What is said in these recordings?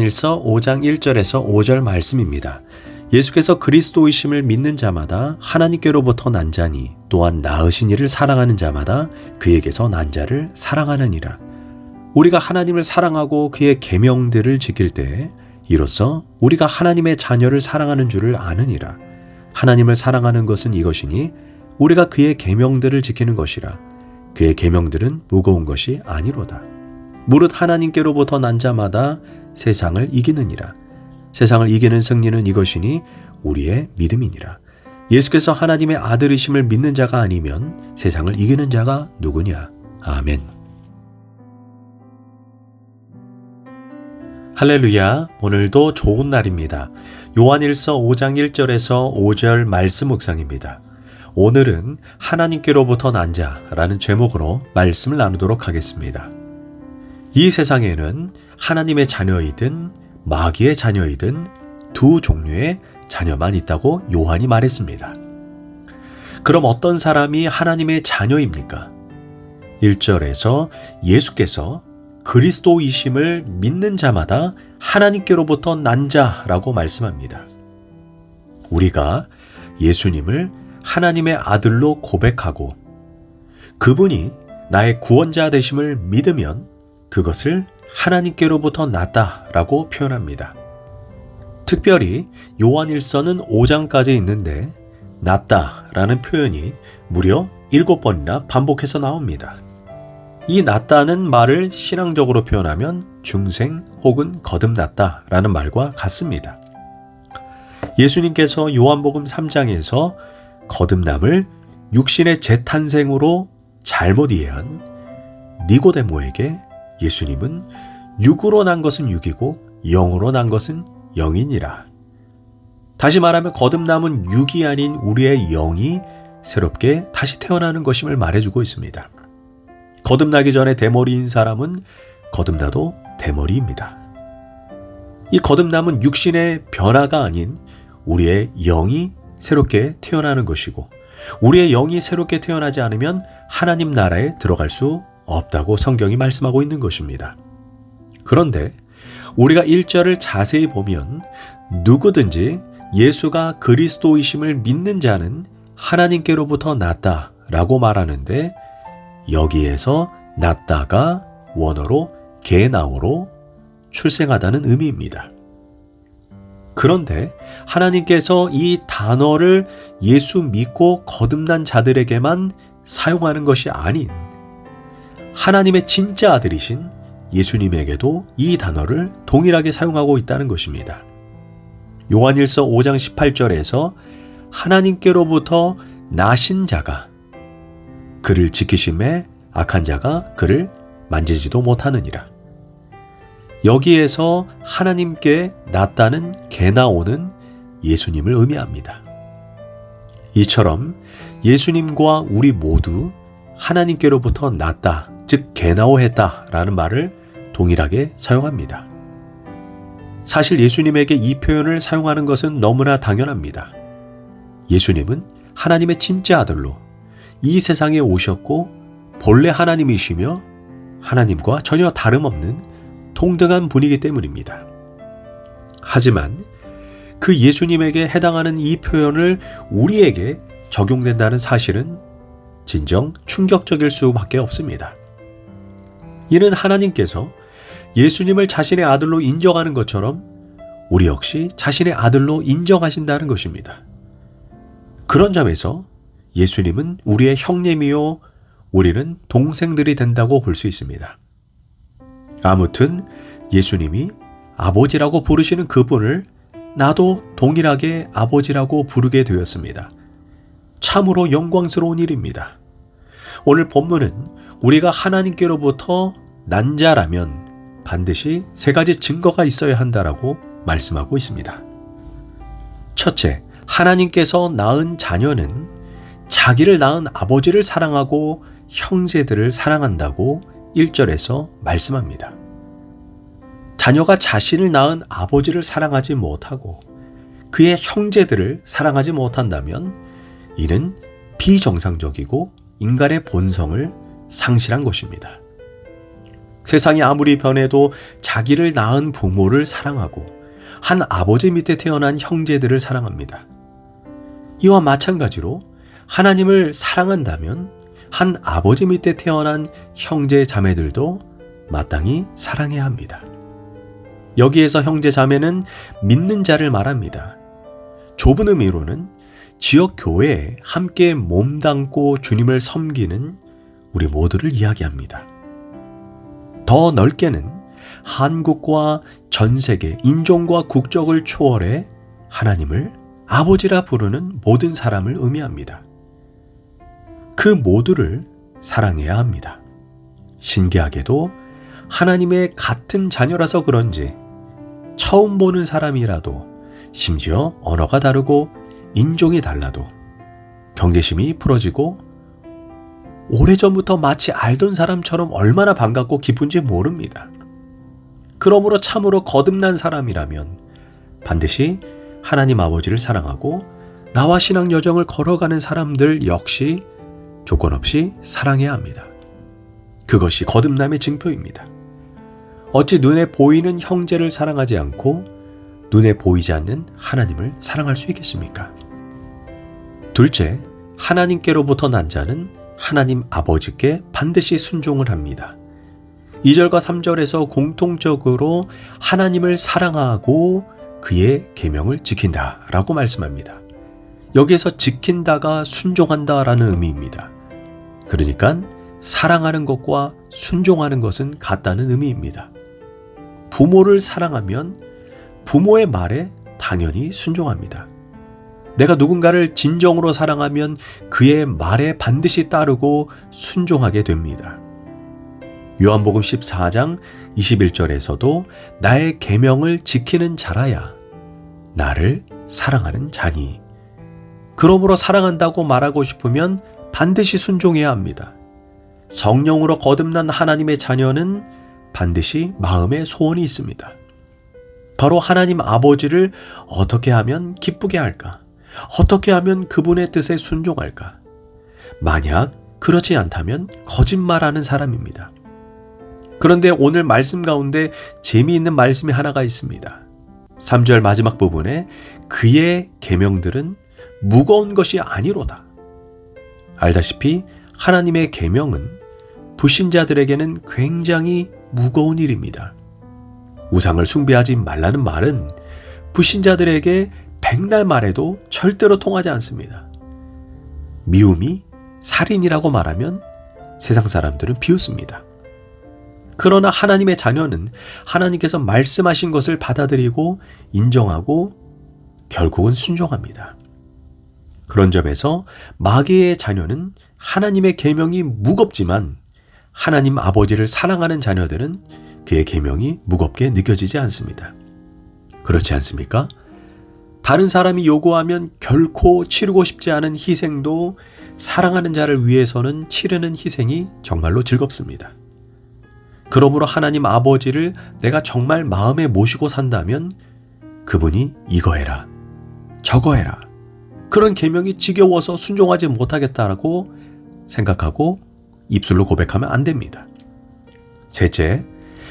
요한일서 5장 1절에서 5절 말씀입니다. 예수께서 그리스도이심을 믿는 자마다 하나님께로부터 난 자니 또한 낳으신 이를 사랑하는 자마다 그에게서 난 자를 사랑하느니라. 우리가 하나님을 사랑하고 그의 계명들을 지킬 때에 이로써 우리가 하나님의 자녀를 사랑하는 줄을 아느니라. 하나님을 사랑하는 것은 이것이니 우리가 그의 계명들을 지키는 것이라. 그의 계명들은 무거운 것이 아니로다. 무릇 하나님께로부터 난 자마다 세상을 이기느니라. 세상을 이기는 승리는 이것이니 우리의 믿음이니라. 예수께서 하나님의 아들이심을 믿는 자가 아니면 세상을 이기는 자가 누구냐? 아멘. 할렐루야, 오늘도 좋은 날입니다. 요한일서 5장 1절에서 5절 말씀 묵상입니다. 오늘은 하나님께로부터 난 자라는 제목으로 말씀을 나누도록 하겠습니다. 이 세상에는 하나님의 자녀이든 마귀의 자녀이든 두 종류의 자녀만 있다고 요한이 말했습니다. 그럼 어떤 사람이 하나님의 자녀입니까? 1절에서 예수께서 그리스도이심을 믿는 자마다 하나님께로부터 난 자라고 말씀합니다. 우리가 예수님을 하나님의 아들로 고백하고 그분이 나의 구원자 되심을 믿으면 그것을 하나님께로부터 났다라고 표현합니다. 특별히 요한일서는 5장까지 있는데 났다라는 표현이 무려 7번이나 반복해서 나옵니다. 이 났다는 말을 신앙적으로 표현하면 중생 혹은 거듭났다라는 말과 같습니다. 예수님께서 요한복음 3장에서 거듭남을 육신의 재탄생으로 잘못 이해한 니고데모에게 예수님은 육으로 난 것은 육이고 영으로 난 것은 영이니라. 다시 말하면 거듭남은 육이 아닌 우리의 영이 새롭게 다시 태어나는 것임을 말해주고 있습니다. 거듭나기 전에 대머리인 사람은 거듭나도 대머리입니다. 이 거듭남은 육신의 변화가 아닌 우리의 영이 새롭게 태어나는 것이고 우리의 영이 새롭게 태어나지 않으면 하나님 나라에 들어갈 수 없다고 성경이 말씀하고 있는 것입니다. 그런데 우리가 1절을 자세히 보면 누구든지 예수가 그리스도이심을 믿는 자는 하나님께로부터 났다라고 말하는데 여기에서 났다가 원어로 게나오로 출생하다는 의미입니다. 그런데 하나님께서 이 단어를 예수 믿고 거듭난 자들에게만 사용하는 것이 아닌 하나님의 진짜 아들이신 예수님에게도 이 단어를 동일하게 사용하고 있다는 것입니다. 요한일서 5장 18절에서 하나님께로부터 나신 자가 그를 지키심에 악한 자가 그를 만지지도 못하느니라. 여기에서 하나님께 났다는 게나오는 예수님을 의미합니다. 이처럼 예수님과 우리 모두 하나님께로부터 났다, 즉 게나오했다라는 말을 동일하게 사용합니다. 사실 예수님에게 이 표현을 사용하는 것은 너무나 당연합니다. 예수님은 하나님의 진짜 아들로 이 세상에 오셨고 본래 하나님이시며 하나님과 전혀 다름없는 동등한 분이기 때문입니다. 하지만 그 예수님에게 해당하는 이 표현을 우리에게 적용된다는 사실은 진정 충격적일 수밖에 없습니다. 이는 하나님께서 예수님을 자신의 아들로 인정하는 것처럼 우리 역시 자신의 아들로 인정하신다는 것입니다. 그런 점에서 예수님은 우리의 형님이요 우리는 동생들이 된다고 볼 수 있습니다. 아무튼 예수님이 아버지라고 부르시는 그분을 나도 동일하게 아버지라고 부르게 되었습니다. 참으로 영광스러운 일입니다. 오늘 본문은 우리가 하나님께로부터 난 자라면 반드시 3가지 증거가 있어야 한다라고 말씀하고 있습니다. 첫째, 하나님께서 낳은 자녀는 자기를 낳은 아버지를 사랑하고 형제들을 사랑한다고 1절에서 말씀합니다. 자녀가 자신을 낳은 아버지를 사랑하지 못하고 그의 형제들을 사랑하지 못한다면 이는 비정상적이고 인간의 본성을 상실한 것입니다. 세상이 아무리 변해도 자기를 낳은 부모를 사랑하고 한 아버지 밑에 태어난 형제들을 사랑합니다. 이와 마찬가지로 하나님을 사랑한다면 한 아버지 밑에 태어난 형제 자매들도 마땅히 사랑해야 합니다. 여기에서 형제 자매는 믿는 자를 말합니다. 좁은 의미로는 지역 교회에 함께 몸담고 주님을 섬기는 우리 모두를 이야기합니다. 더 넓게는 한국과 전 세계 인종과 국적을 초월해 하나님을 아버지라 부르는 모든 사람을 의미합니다. 그 모두를 사랑해야 합니다. 신기하게도 하나님의 같은 자녀라서 그런지 처음 보는 사람이라도 심지어 언어가 다르고 인종이 달라도 경계심이 풀어지고 오래전부터 마치 알던 사람처럼 얼마나 반갑고 기쁜지 모릅니다. 그러므로 참으로 거듭난 사람이라면 반드시 하나님 아버지를 사랑하고 나와 신앙 여정을 걸어가는 사람들 역시 조건 없이 사랑해야 합니다. 그것이 거듭남의 증표입니다. 어찌 눈에 보이는 형제를 사랑하지 않고 눈에 보이지 않는 하나님을 사랑할 수 있겠습니까? 둘째, 하나님께로부터 난 자는 하나님 아버지께 반드시 순종을 합니다. 2절과 3절에서 공통적으로 하나님을 사랑하고 그의 계명을 지킨다라고 말씀합니다. 여기에서 지킨다가 순종한다라는 의미입니다. 그러니까 사랑하는 것과 순종하는 것은 같다는 의미입니다. 부모를 사랑하면 부모의 말에 당연히 순종합니다. 내가 누군가를 진정으로 사랑하면 그의 말에 반드시 따르고 순종하게 됩니다. 요한복음 14장 21절에서도 나의 계명을 지키는 자라야 나를 사랑하는 자니. 그러므로 사랑한다고 말하고 싶으면 반드시 순종해야 합니다. 성령으로 거듭난 하나님의 자녀는 반드시 마음에 소원이 있습니다. 바로 하나님 아버지를 어떻게 하면 기쁘게 할까? 어떻게 하면 그분의 뜻에 순종할까? 만약 그렇지 않다면 거짓말하는 사람입니다. 그런데 오늘 말씀 가운데 재미있는 말씀이 하나가 있습니다. 3절 마지막 부분에 그의 계명들은 무거운 것이 아니로다. 알다시피 하나님의 계명은 불신자들에게는 굉장히 무거운 일입니다. 우상을 숭배하지 말라는 말은 불신자들에게 백날 말해도 절대로 통하지 않습니다. 미움이 살인이라고 말하면 세상 사람들은 비웃습니다. 그러나 하나님의 자녀는 하나님께서 말씀하신 것을 받아들이고 인정하고 결국은 순종합니다. 그런 점에서 마귀의 자녀는 하나님의 계명이 무겁지만 하나님 아버지를 사랑하는 자녀들은 그의 계명이 무겁게 느껴지지 않습니다. 그렇지 않습니까? 다른 사람이 요구하면 결코 치르고 싶지 않은 희생도 사랑하는 자를 위해서는 치르는 희생이 정말로 즐겁습니다. 그러므로 하나님 아버지를 내가 정말 마음에 모시고 산다면 그분이 이거 해라, 저거 해라, 그런 계명이 지겨워서 순종하지 못하겠다라고 생각하고 입술로 고백하면 안 됩니다. 셋째,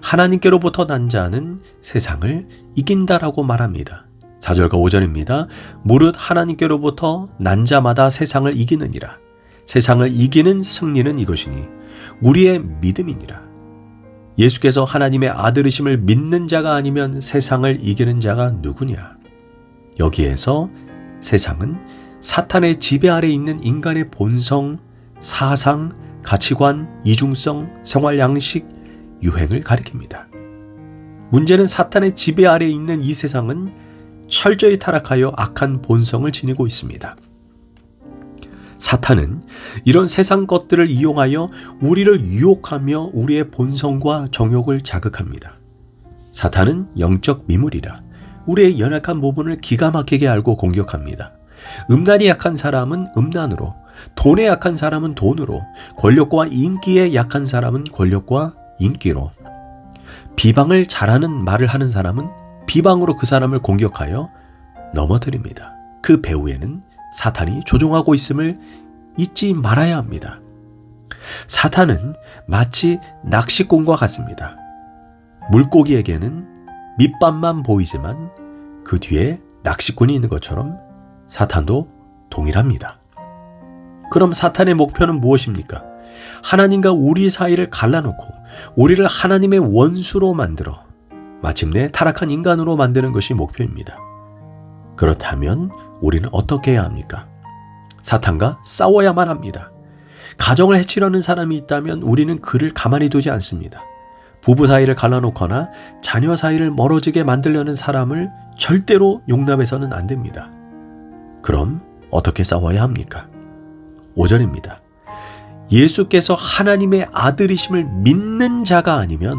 하나님께로부터 난 자는 세상을 이긴다라고 말합니다. 4절과 5절입니다. 무릇 하나님께로부터 난 자마다 세상을 이기느니라. 세상을 이기는 승리는 이것이니 우리의 믿음이니라. 예수께서 하나님의 아들이심을 믿는 자가 아니면 세상을 이기는 자가 누구냐? 여기에서 세상은 사탄의 지배 아래 있는 인간의 본성, 사상, 가치관, 이중성, 생활 양식, 유행을 가리킵니다. 문제는 사탄의 지배 아래 있는 이 세상은 철저히 타락하여 악한 본성을 지니고 있습니다. 사탄은 이런 세상 것들을 이용하여 우리를 유혹하며 우리의 본성과 정욕을 자극합니다. 사탄은 영적 미물이라 우리의 연약한 부분을 기가 막히게 알고 공격합니다. 음란이 약한 사람은 음란으로, 돈에 약한 사람은 돈으로, 권력과 인기에 약한 사람은 권력과 인기로, 비방을 잘하는 말을 하는 사람은 비방으로 그 사람을 공격하여 넘어뜨립니다. 그 배후에는 사탄이 조종하고 있음을 잊지 말아야 합니다. 사탄은 마치 낚시꾼과 같습니다. 물고기에게는 밑밥만 보이지만 그 뒤에 낚시꾼이 있는 것처럼 사탄도 동일합니다. 그럼 사탄의 목표는 무엇입니까? 하나님과 우리 사이를 갈라놓고 우리를 하나님의 원수로 만들어 마침내 타락한 인간으로 만드는 것이 목표입니다. 그렇다면 우리는 어떻게 해야 합니까? 사탄과 싸워야만 합니다. 가정을 해치려는 사람이 있다면 우리는 그를 가만히 두지 않습니다. 부부 사이를 갈라놓거나 자녀 사이를 멀어지게 만들려는 사람을 절대로 용납해서는 안 됩니다. 그럼 어떻게 싸워야 합니까? 5절입니다. 예수께서 하나님의 아들이심을 믿는 자가 아니면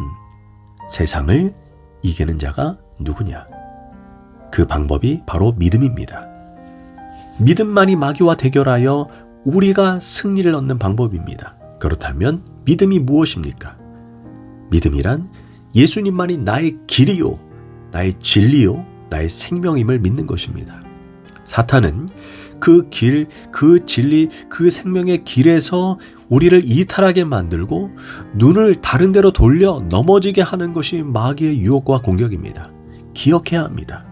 세상을 이기는 자가 누구냐? 그 방법이 바로 믿음입니다. 믿음만이 마귀와 대결하여 우리가 승리를 얻는 방법입니다. 그렇다면 믿음이 무엇입니까? 믿음이란 예수님만이 나의 길이요, 나의 진리요, 나의 생명임을 믿는 것입니다. 사탄은 그 길, 그 진리, 그 생명의 길에서 우리를 이탈하게 만들고 눈을 다른 데로 돌려 넘어지게 하는 것이 마귀의 유혹과 공격입니다. 기억해야 합니다.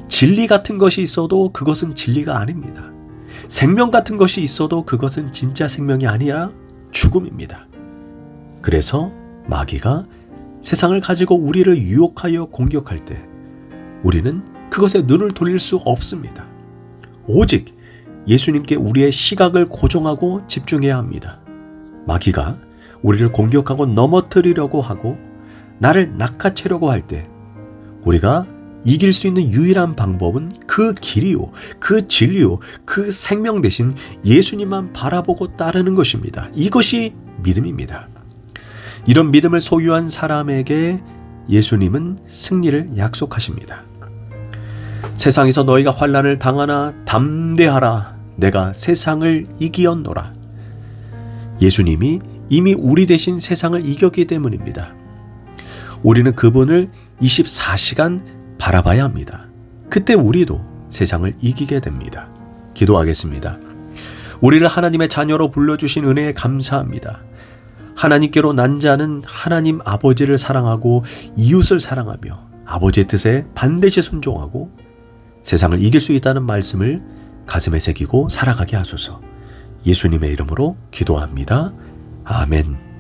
진리 같은 것이 있어도 그것은 진리가 아닙니다. 생명 같은 것이 있어도 그것은 진짜 생명이 아니라 죽음입니다. 그래서 마귀가 세상을 가지고 우리를 유혹하여 공격할 때 우리는 그것에 눈을 돌릴 수 없습니다. 오직 예수님께 우리의 시각을 고정하고 집중해야 합니다. 마귀가 우리를 공격하고 넘어뜨리려고 하고 나를 낚아채려고 할 때 우리가 이길 수 있는 유일한 방법은 그 길이요, 그 진리요, 그 생명 대신 예수님만 바라보고 따르는 것입니다. 이것이 믿음입니다. 이런 믿음을 소유한 사람에게 예수님은 승리를 약속하십니다. 세상에서 너희가 환난을 당하나 담대하라. 내가 세상을 이기었노라. 예수님이 이미 우리 대신 세상을 이겼기 때문입니다. 우리는 그분을 24시간 바라봐야 합니다. 그때 우리도 세상을 이기게 됩니다. 기도하겠습니다. 우리를 하나님의 자녀로 불러주신 은혜에 감사합니다. 하나님께로 난 자는 하나님 아버지를 사랑하고 이웃을 사랑하며 아버지의 뜻에 반드시 순종하고 세상을 이길 수 있다는 말씀을 가슴에 새기고 살아가게 하소서. 예수님의 이름으로 기도합니다. 아멘.